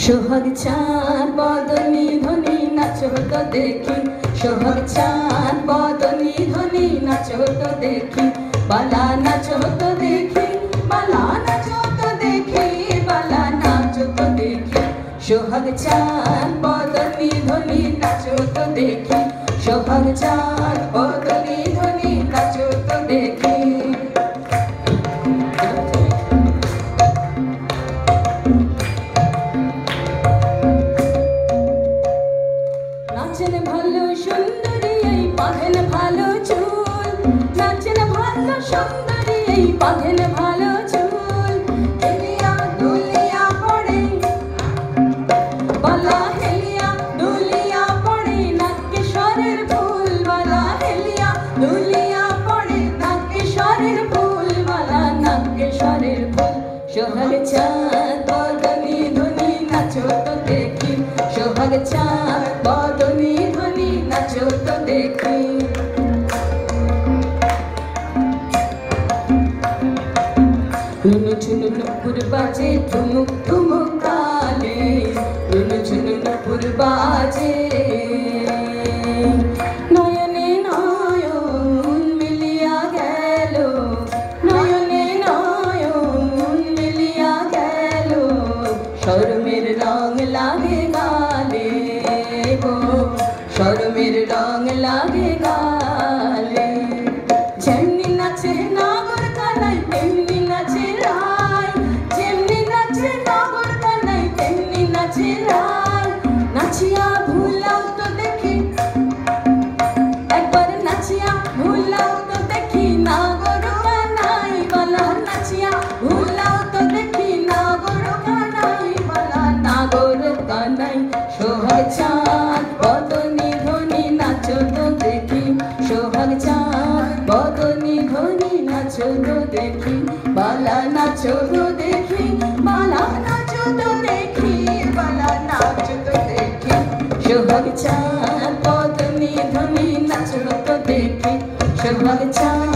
সোহাগ চাঁদ বদনী ধ্বনি নাচো তো দেখি, সোহাগ চাঁদ বদনী ধ্বনি নাচো তো দেখি, বালা নাচো তো দেখি, বালা নাচো তো দেখি, বালা নাচো তো দেখি। সোহাগ চাঁদ বদনী ধ্বনি নাচো তো দেখি, সোহাগ চাঁদ বদনী ধ্বনি নাচো তো দেখি। নাচেন ভালো সুন্দরী এই বাঁধেন ভালো চুল, নাচেন ভালো সুন্দরী এই বাঁধেন ভালো চুল, হেলিয়া দুলিয়া পড়ে বালা, হেলিয়া দুলিয়া পড়ে নাকেশ্বরের ফুল বালা, হেলিয়া দুলিয়া পড়ে নাকেশ্বরের ফুল বালা, নাকেশ্বরের ফুল। সোহাগ চাঁদ বদনী ধ্বনি নাচো তো দেখি, সোহাগ চাঁদ বদনী ধ্বনি নাচো তো দেখি। নুনু ঝুনু নুপুর বাজে ঠুমুক ঠুমুক তালে, নুনু ঝুনু নুপুর বাজে, নয়নে নয়ন মিলিয়া গেল, নয়নে নয়ন মিলিয়া গেল, শরমের রং লাগে গালে গো, শরমের রং লাগে গালে। যেমনি নাচে নাগর কানাই তেমনি নাচে রায়, যেমনি নাচে নাগর কানাই তেমনি নাচে রায়, নাচিয়া ভুলাও তো দেখি, একবার নাচিয়া ভুলাও তো দেখি, নাগর কানাই বালা, নাচিয়া ভুলাও তো দেখি, নাগর কানাই বালা, নাগর কানাই। সোহাগ চাঁদ বদনী ধ্বনি নাচো তো দেখি, সোহাগ চাঁদ বদনী ধ্বনি নাচো তো দেখি, বালা নাচো তো দেখি, বালা নাচো তো দেখি, বালা নাচো তো দেখি। সোহাগ চাঁদ বদনী ধ্বনি নাচো তো দেখি, সোহাগ চাঁদ